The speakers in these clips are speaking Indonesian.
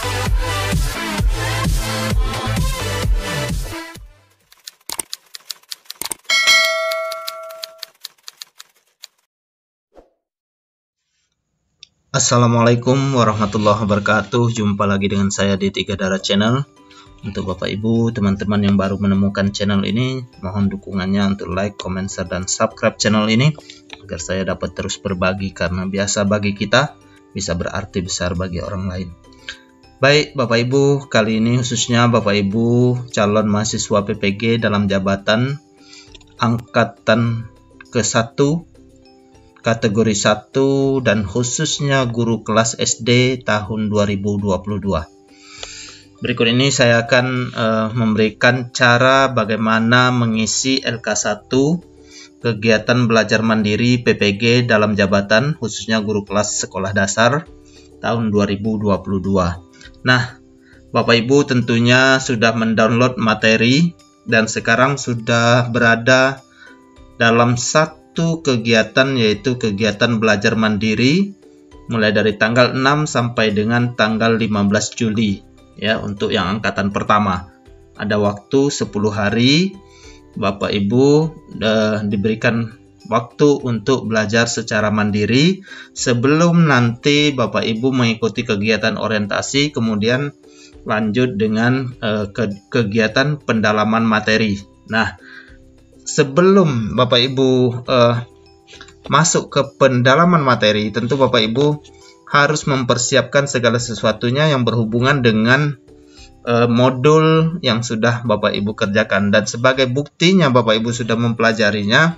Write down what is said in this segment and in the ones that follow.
Assalamualaikum warahmatullahi wabarakatuh. Jumpa lagi dengan saya di Tiga Darah Channel. Untuk Bapak Ibu, teman-teman yang baru menemukan channel ini, mohon dukungannya untuk like, comment, share, dan subscribe channel ini agar saya dapat terus berbagi, karena biasa bagi kita bisa berarti besar bagi orang lain. Baik Bapak Ibu, kali ini khususnya Bapak Ibu calon mahasiswa PPG dalam jabatan angkatan ke-1 kategori 1 dan khususnya guru kelas SD tahun 2022. Berikut ini saya akan memberikan cara bagaimana mengisi LK1 kegiatan belajar mandiri PPG dalam jabatan khususnya guru kelas sekolah dasar tahun 2022. Nah, Bapak Ibu tentunya sudah mendownload materi dan sekarang sudah berada dalam satu kegiatan, yaitu kegiatan belajar mandiri mulai dari tanggal 6 sampai dengan tanggal 15 Juli ya, untuk yang angkatan pertama. Ada waktu 10 hari Bapak Ibu diberikan waktu untuk belajar secara mandiri sebelum nanti Bapak Ibu mengikuti kegiatan orientasi, kemudian lanjut dengan kegiatan pendalaman materi. Nah, sebelum Bapak Ibu masuk ke pendalaman materi, tentu Bapak Ibu harus mempersiapkan segala sesuatunya yang berhubungan dengan modul yang sudah Bapak Ibu kerjakan. Dan sebagai buktinya Bapak Ibu sudah mempelajarinya,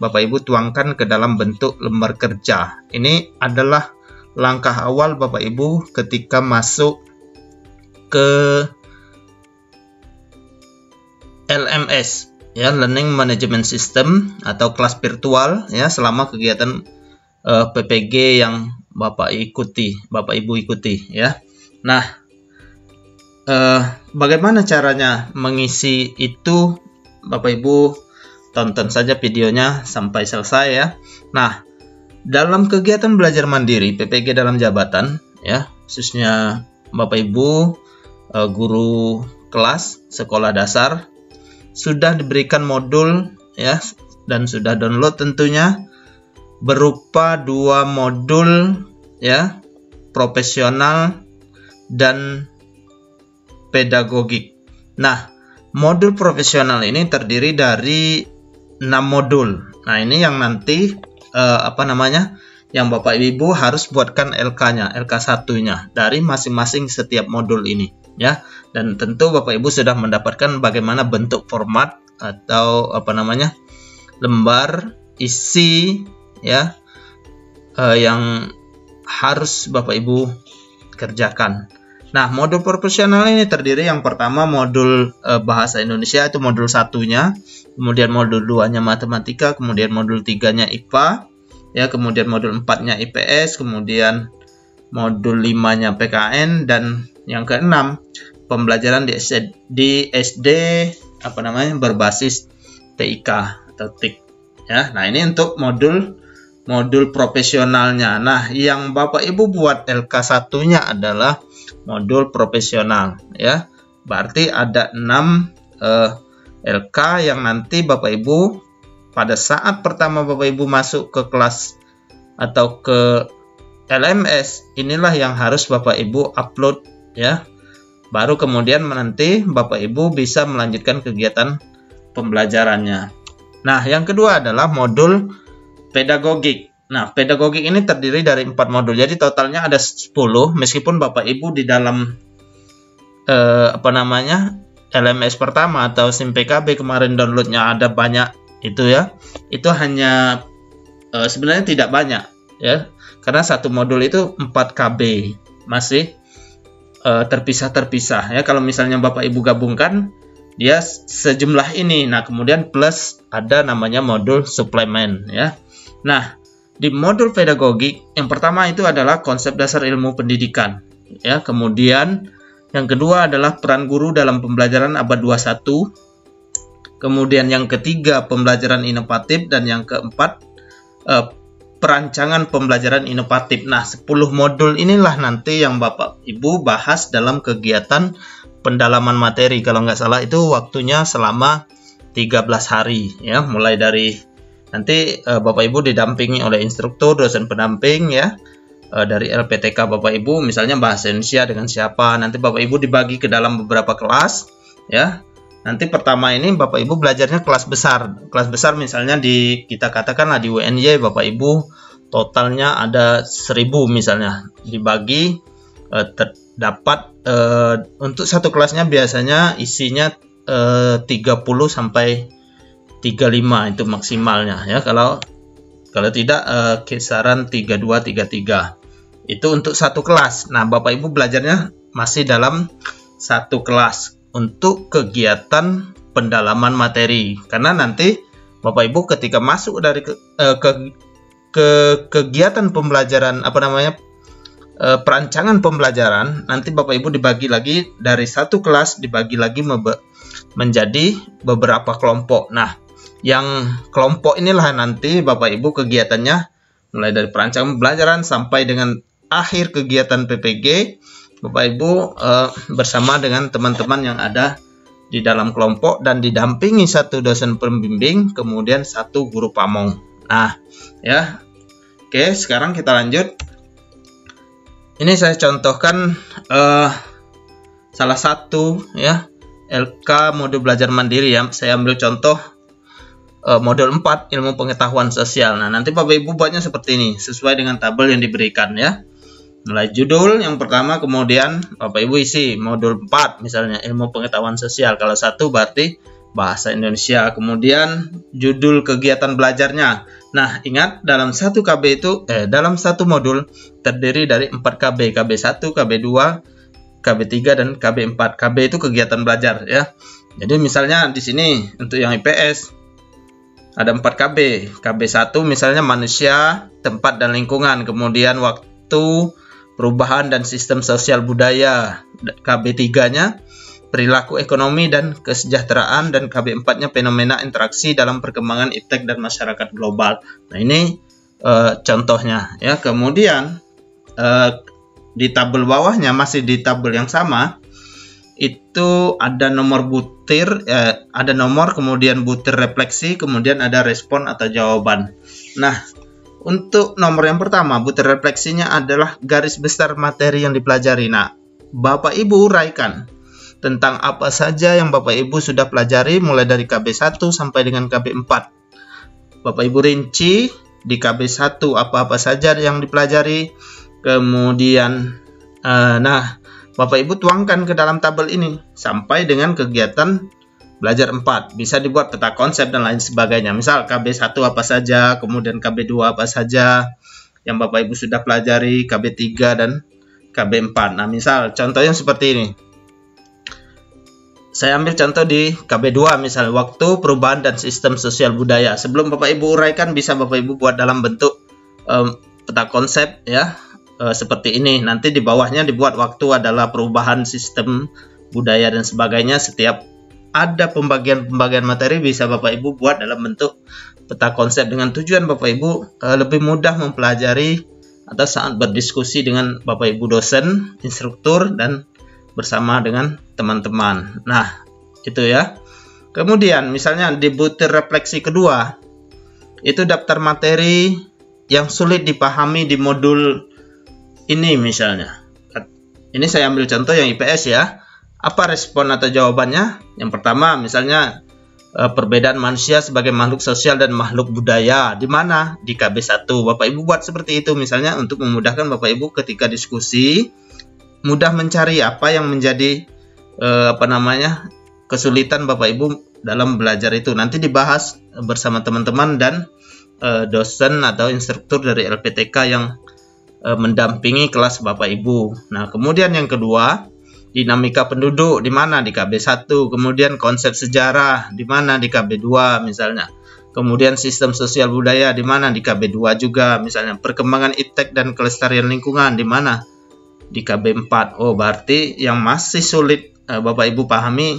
Bapak Ibu tuangkan ke dalam bentuk lembar kerja. Ini adalah langkah awal Bapak Ibu ketika masuk ke LMS ya, Learning Management System atau kelas virtual ya, selama kegiatan PPG yang Bapak Ibu ikuti ya. Nah, bagaimana caranya mengisi itu? Bapak Ibu tonton saja videonya sampai selesai ya. Nah, dalam kegiatan belajar mandiri PPG dalam jabatan ya, khususnya Bapak Ibu guru kelas sekolah dasar sudah diberikan modul ya, dan sudah download tentunya, berupa 2 modul ya, profesional dan pedagogik. Nah, modul profesional ini terdiri dari 6 modul. Nah, ini yang nanti yang Bapak Ibu harus buatkan LK-nya, LK1-nya dari masing-masing setiap modul ini ya. Dan tentu Bapak Ibu sudah mendapatkan bagaimana bentuk format atau lembar isi ya, yang harus Bapak Ibu kerjakan. Nah, modul profesional ini terdiri yang pertama modul bahasa Indonesia, itu modul 1-nya, kemudian modul 2-nya matematika, kemudian modul 3-nya IPA ya, kemudian modul 4-nya IPS, kemudian modul 5-nya PKN, dan yang keenam pembelajaran di SD berbasis TIK atau TIK ya. Nah, ini untuk modul profesionalnya. Nah, yang Bapak Ibu buat LK1-nya adalah modul profesional ya. Berarti ada 6 LK yang nanti Bapak Ibu pada saat pertama Bapak Ibu masuk ke kelas atau ke LMS, inilah yang harus Bapak Ibu upload ya. Baru kemudian nanti Bapak Ibu bisa melanjutkan kegiatan pembelajarannya. Nah, yang kedua adalah modul pedagogik. Nah, pedagogik ini terdiri dari 4 modul. Jadi totalnya ada 10, meskipun Bapak Ibu di dalam LMS pertama atau SIM PKB kemarin downloadnya ada banyak itu ya. Itu hanya sebenarnya tidak banyak ya. Karena satu modul itu 4 KB. Masih terpisah-terpisah ya. Kalau misalnya Bapak Ibu gabungkan, dia sejumlah ini. Nah, kemudian plus ada namanya modul suplemen ya. Nah, di modul pedagogik yang pertama itu adalah konsep dasar ilmu pendidikan ya. Kemudian yang kedua adalah peran guru dalam pembelajaran abad 21. Kemudian yang ketiga pembelajaran inovatif, dan yang keempat perancangan pembelajaran inovatif. Nah, 10 modul inilah nanti yang Bapak Ibu bahas dalam kegiatan pendalaman materi. Kalau nggak salah itu waktunya selama 13 hari ya, mulai dari nanti Bapak Ibu didampingi oleh instruktur, dosen pendamping ya, dari LPTK Bapak Ibu, misalnya bahasa Indonesia dengan siapa. Nanti Bapak Ibu dibagi ke dalam beberapa kelas ya. Nanti pertama ini Bapak Ibu belajarnya kelas besar. Kelas besar misalnya kita katakanlah di UNY Bapak Ibu totalnya ada 1000 misalnya. Dibagi terdapat untuk satu kelasnya biasanya isinya 30 sampai 35 itu maksimalnya ya. Kalau tidak kisaran 32 33. Itu untuk satu kelas. Nah, Bapak Ibu belajarnya masih dalam satu kelas untuk kegiatan pendalaman materi, karena nanti Bapak Ibu ketika masuk dari ke kegiatan pembelajaran perancangan pembelajaran, nanti Bapak Ibu dibagi lagi dari satu kelas, dibagi lagi menjadi beberapa kelompok. Nah, yang kelompok inilah nanti Bapak Ibu kegiatannya mulai dari perancangan pembelajaran sampai dengan akhir kegiatan PPG. Bapak Ibu bersama dengan teman-teman yang ada di dalam kelompok dan didampingi satu dosen pembimbing, kemudian satu guru pamong. Nah, ya. Oke, sekarang kita lanjut. Ini saya contohkan salah satu ya, LK modul belajar mandiri ya. Saya ambil contoh modul 4 ilmu pengetahuan sosial. Nah, nanti Bapak Ibu buatnya seperti ini sesuai dengan tabel yang diberikan ya. Mulai judul yang pertama, kemudian Bapak Ibu isi modul 4 misalnya ilmu pengetahuan sosial. Kalau satu berarti bahasa Indonesia, kemudian judul kegiatan belajarnya. Nah, ingat dalam satu KB itu dalam satu modul terdiri dari 4 KB, KB1, KB2, KB3 dan KB4. KB itu kegiatan belajar ya. Jadi misalnya di sini untuk yang IPS ada 4 KB. KB1 misalnya manusia, tempat dan lingkungan, kemudian waktu, perubahan dan sistem sosial budaya. KB3-nya perilaku ekonomi dan kesejahteraan, dan KB4-nya fenomena interaksi dalam perkembangan iptek dan masyarakat global. Nah, ini contohnya ya. Kemudian di tabel bawahnya masih di tabel yang sama, itu ada nomor butir, ada nomor, kemudian butir refleksi, kemudian ada respon atau jawaban. Nah, untuk nomor yang pertama, butir refleksinya adalah garis besar materi yang dipelajari. Nah, Bapak Ibu uraikan tentang apa saja yang Bapak Ibu sudah pelajari mulai dari KB1 sampai dengan KB4. Bapak Ibu rinci di KB1 apa-apa saja yang dipelajari. Kemudian, nah, Bapak Ibu tuangkan ke dalam tabel ini sampai dengan kegiatan belajar 4. Bisa dibuat peta konsep dan lain sebagainya. Misal KB1 apa saja, kemudian KB2 apa saja yang Bapak Ibu sudah pelajari, KB3 dan KB4. Nah, misal contohnya seperti ini. Saya ambil contoh di KB2 misal waktu, perubahan dan sistem sosial budaya. Sebelum Bapak Ibu uraikan, bisa Bapak Ibu buat dalam bentuk peta konsep ya. Seperti ini. Nanti di bawahnya dibuat waktu adalah perubahan sistem budaya dan sebagainya. Setiap ada pembagian materi bisa Bapak Ibu buat dalam bentuk peta konsep dengan tujuan Bapak Ibu lebih mudah mempelajari atau saat berdiskusi dengan Bapak Ibu dosen, instruktur, dan bersama dengan teman-teman. Nah, itu ya. Kemudian misalnya di butir refleksi kedua, itu daftar materi yang sulit dipahami di modul ini misalnya. Ini saya ambil contoh yang IPS ya. Apa respon atau jawabannya? Yang pertama misalnya perbedaan manusia sebagai makhluk sosial dan makhluk budaya. Di mana? Di KB1. Bapak Ibu buat seperti itu misalnya untuk memudahkan Bapak Ibu ketika diskusi mudah mencari apa yang menjadi kesulitan Bapak Ibu dalam belajar itu. Nanti dibahas bersama teman-teman dan dosen atau instruktur dari LPTK yang mendampingi kelas Bapak Ibu. Nah, kemudian yang kedua, dinamika penduduk di mana? Di KB1. Kemudian konsep sejarah di mana? Di KB2 misalnya. Kemudian sistem sosial budaya di mana? Di KB2 juga misalnya. Perkembangan iptek dan kelestarian lingkungan di mana? Di KB4. Oh, berarti yang masih sulit Bapak Ibu pahami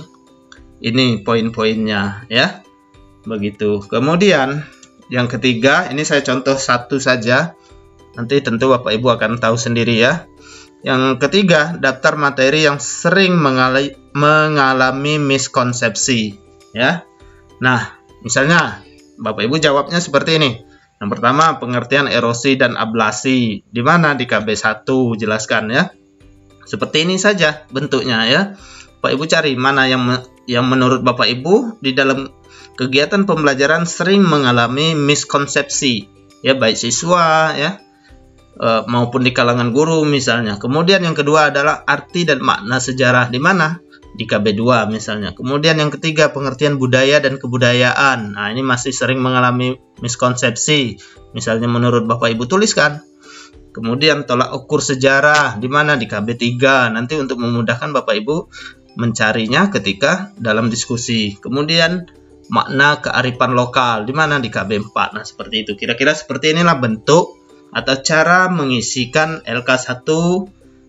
ini poin-poinnya ya. Begitu. Kemudian Yang ketiga, ini saya contoh satu saja. Nanti tentu Bapak Ibu akan tahu sendiri ya. Yang ketiga, daftar materi yang sering mengalami miskonsepsi ya. Nah, misalnya Bapak Ibu jawabnya seperti ini. Yang pertama, pengertian erosi dan ablasi. Di mana? Di KB1 jelaskan ya. Seperti ini saja bentuknya ya. Bapak Ibu cari mana yang menurut Bapak Ibu di dalam kegiatan pembelajaran sering mengalami miskonsepsi ya, baik siswa ya maupun di kalangan guru misalnya. Kemudian yang kedua adalah arti dan makna sejarah. Di mana? Di KB2 misalnya. Kemudian yang ketiga, pengertian budaya dan kebudayaan. Nah, ini masih sering mengalami miskonsepsi. Misalnya menurut Bapak Ibu tuliskan. Kemudian tolak ukur sejarah. Di mana? Di KB3. Nanti untuk memudahkan Bapak Ibu mencarinya ketika dalam diskusi. Kemudian makna kearifan lokal. Di mana? Di KB4. Nah, seperti itu. Kira-kira seperti inilah bentuk atau cara mengisikan LK1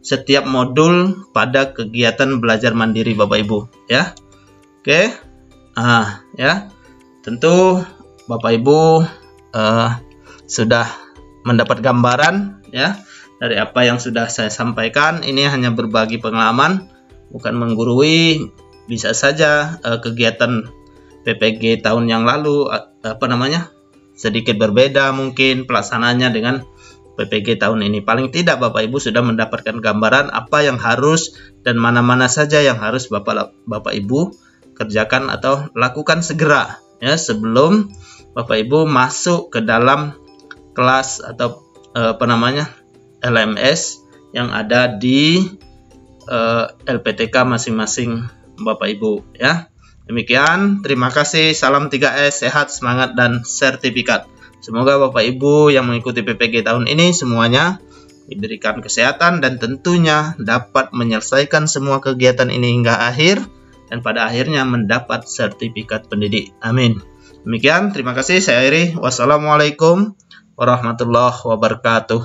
setiap modul pada kegiatan belajar mandiri Bapak Ibu ya. Oke. Ya. Tentu Bapak Ibu sudah mendapat gambaran ya dari apa yang sudah saya sampaikan. Ini hanya berbagi pengalaman, bukan menggurui. Bisa saja kegiatan PPG tahun yang lalu sedikit berbeda mungkin pelaksanaannya dengan PPG tahun ini. Paling tidak Bapak Ibu sudah mendapatkan gambaran apa yang harus dan mana-mana saja yang harus Bapak Ibu kerjakan atau lakukan segera ya, sebelum Bapak Ibu masuk ke dalam kelas atau LMS yang ada di LPTK masing-masing Bapak Ibu ya. Demikian, terima kasih, salam 3S, sehat, semangat, dan sertifikat. Semoga Bapak Ibu yang mengikuti PPG tahun ini semuanya diberikan kesehatan dan tentunya dapat menyelesaikan semua kegiatan ini hingga akhir dan pada akhirnya mendapat sertifikat pendidik. Amin. Demikian, terima kasih, saya Iri. Wassalamualaikum warahmatullahi wabarakatuh.